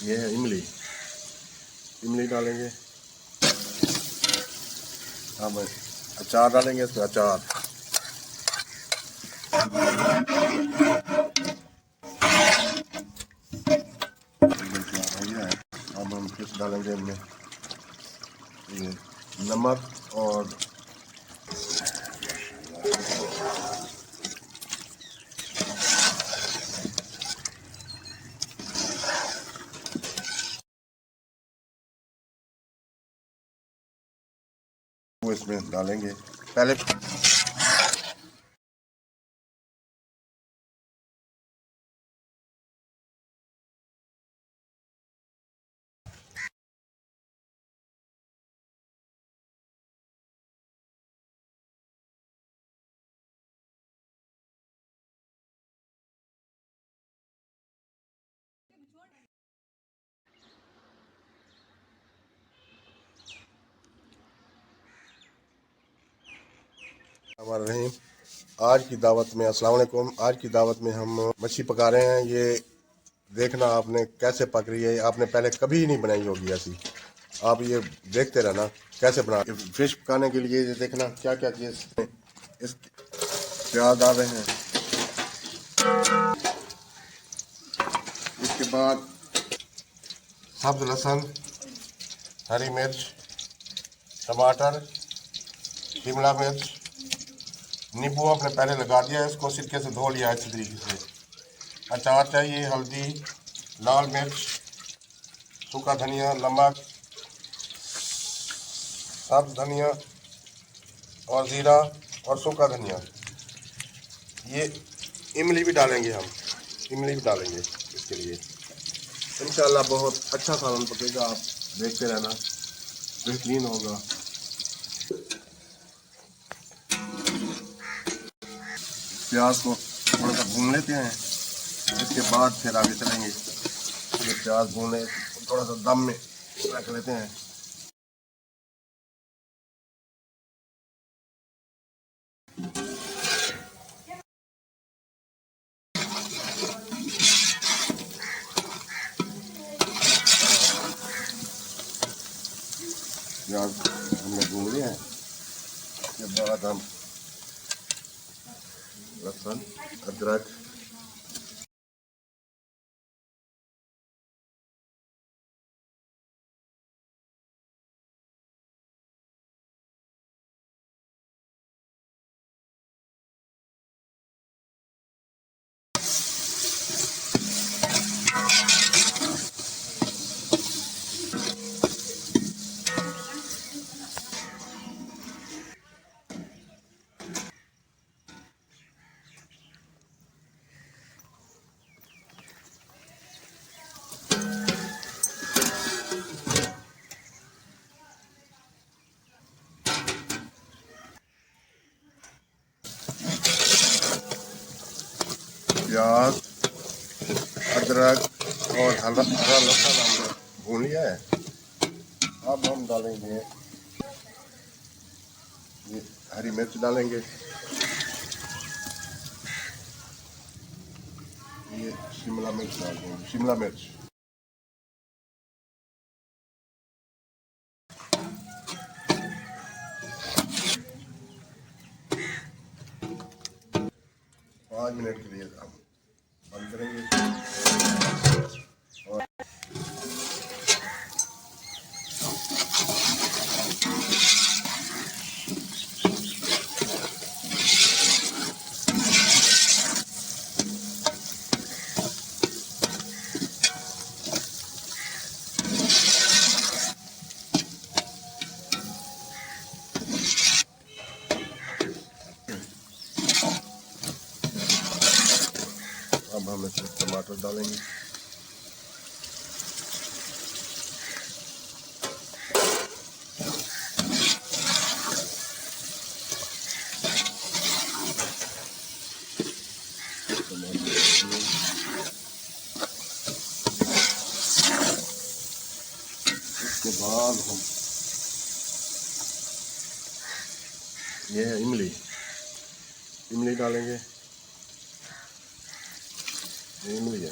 ये है इमली। इमली डालेंगे। अब अचार डालेंगे, इसमें अचार। हो गया है। अब हम फिर डालेंगे इनमें ये नमक और वो इसमें डालेंगे पहले। हमारे रहीम, आज की दावत में अस्सलाम वालेकुम। आज की दावत में हम मच्छी पका रहे हैं। ये देखना आपने कैसे पक रही है। आपने पहले कभी नहीं बनाई होगी ऐसी। आप ये देखते रहना कैसे बना। फिश पकाने के लिए ये देखना क्या क्या चीज़। इस प्याज डाल रहे हैं, इसके बाद सब्ज लहसुन, हरी मिर्च, टमाटर, शिमला मिर्च, नींबू आपने पहले लगा दिया है, इसको सिरके से धो लिया अच्छी तरीके से। अचार चाहिए, हल्दी, लाल मिर्च, सूखा धनिया, नमक, सब्ज धनिया और ज़ीरा और सूखा धनिया। ये इमली भी डालेंगे हम, इमली भी डालेंगे इसके लिए। इंशाल्लाह बहुत अच्छा सालन पकेगा। आप देखते रहना, बेहतरीन होगा। प्याज को थोड़ा सा भून लेते हैं, इसके बाद फिर आगे चलेंगे। ये प्याज भूने थोड़ा सा दम में रख लेते हैं। प्याज हमने भून लिए हैं, इसके बाद हम लहसुन, अदरक, प्याज, अदरक और हरा लहसुन हमने भून लिया है। अब हम डालेंगे ये हरी मिर्च डालेंगे, ये शिमला मिर्च डाल देंगे, शिमला मिर्च। 5 मिनट के लिए हम बंद करेंगे। और अब हम इसमें टमाटर डालेंगे। उसके बाद हम ये है इमली, इमली डालेंगे। ये इमली है।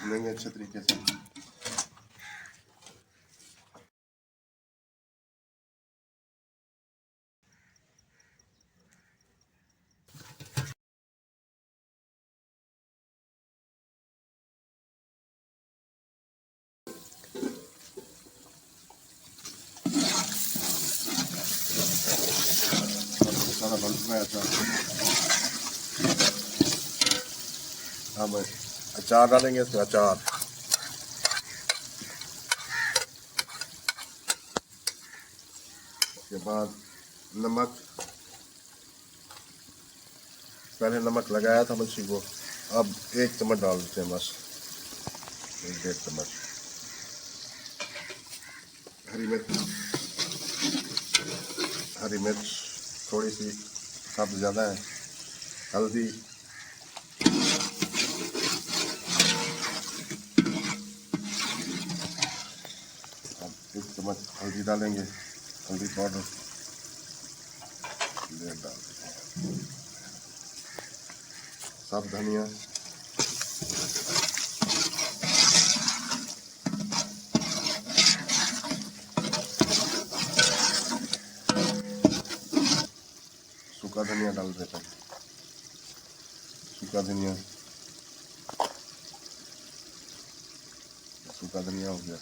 भून लेंगे अच्छे तरीके से। सारा बन चुका है अचार। हम अचार डालेंगे इसमें, अचार के बाद नमक, पहले नमक लगाया था मच्छी को, अब 1 चम्मच डाल देते हैं बस, 1-1.5 चम्मच। हरी मिर्च थोड़ी सी, सब ज़्यादा है। हल्दी, अब 1 चम्मच हल्दी डालेंगे, हल्दी पाउडर डाल देंगे। सब धनिया, सूखा धनिया डाल देते हैं, सूखा धनिया हो गया।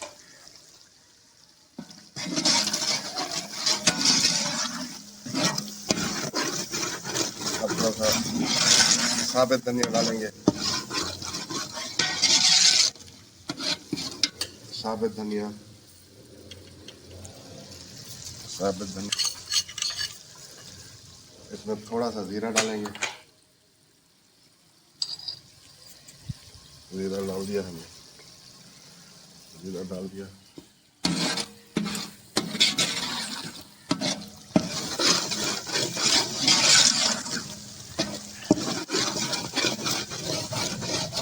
अब थोड़ा सा साबुत धनिया डालेंगे, साबुत धनिया। इसमें थोड़ा सा जीरा डालेंगे, जीरा डाल दिया हमने, जीरा डाल दिया।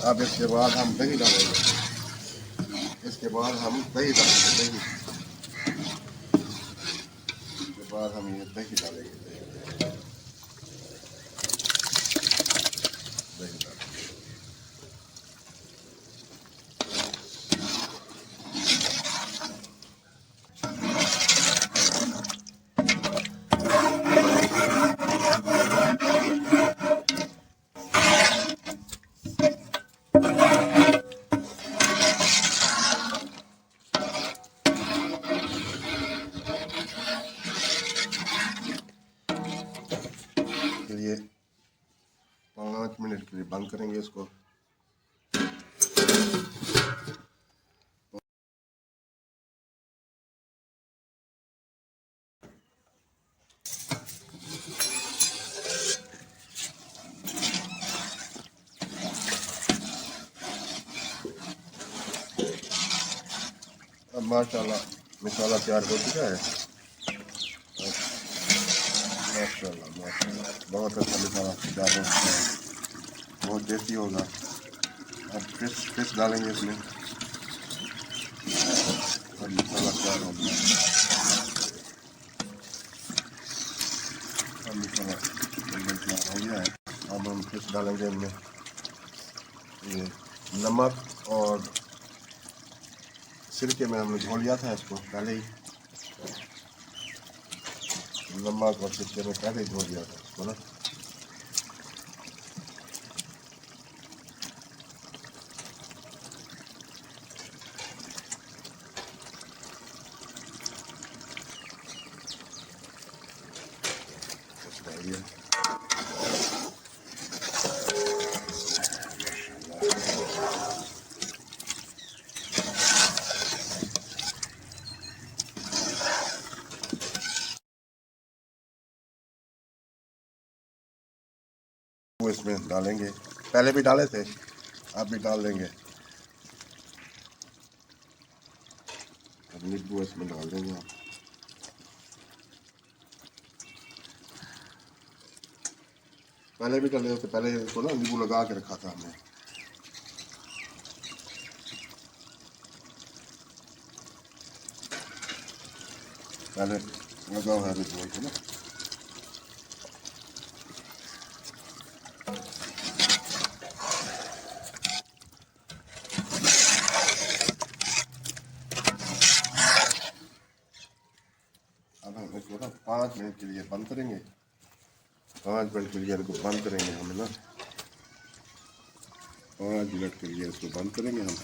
अब इसके बाद हम दही डालेंगे, इसके बाद हम दही डालेंगे, इसके बाद हम ये दही डालेंगे, दही डालेंगे। फिर ये 5 मिनट के लिए बंद करेंगे इसको। अब माशाल्लाह मसाला तैयार हो चुका है। माशाल्लाह माशाल्लाह बहुत अच्छा मसाला तैयार हो चुका है, बहुत टेस्टी होगा। अब फिश डालेंगे इसमें, और मसाला तैयार हो गया। अब मसाला तैयार हो गया है। अब हम फिश डालेंगे इनमें, ये नमक और सिरके में हमने धो लिया था इसको पहले ही, नमक और सिरके में पहले ही धो लिया था इसको ना। वो इसमें डालेंगे, पहले भी डाले थे, अब भी डाल देंगे। अब नींबू इसमें डाल देंगे आप। पहले भी डाले थे, पहले इसको ना नींबू लगा के रखा था हमने। पहले लगा हुआ है नींबू ना। मिनट के लिए बंद करेंगे। 5 मिनट के लिए इनको बंद करेंगे हम ना, 5 मिनट के लिए इसको बंद करेंगे हम।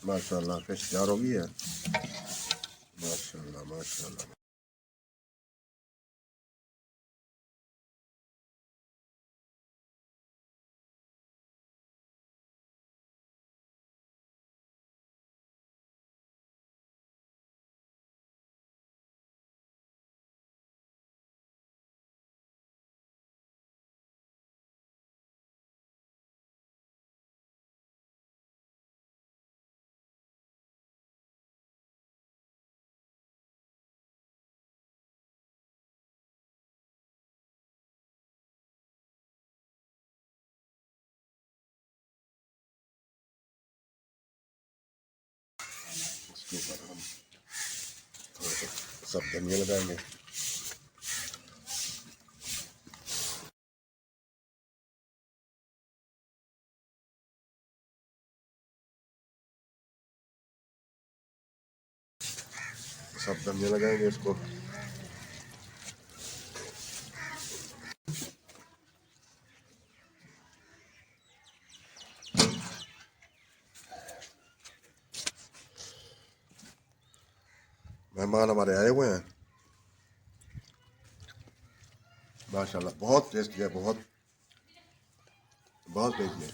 माशाल्लाह फिश तैयार हो गई है। माशाल्लाह माशाल्लाह। इसके ऊपर हम थोड़ा सा सब धनिया लगाएंगे। सब धनिया लगाएंगे इसको। मेहमान हमारे आए हुए हैं। माशाल्लाह बहुत टेस्टी है, बहुत बहुत टेस्टी है।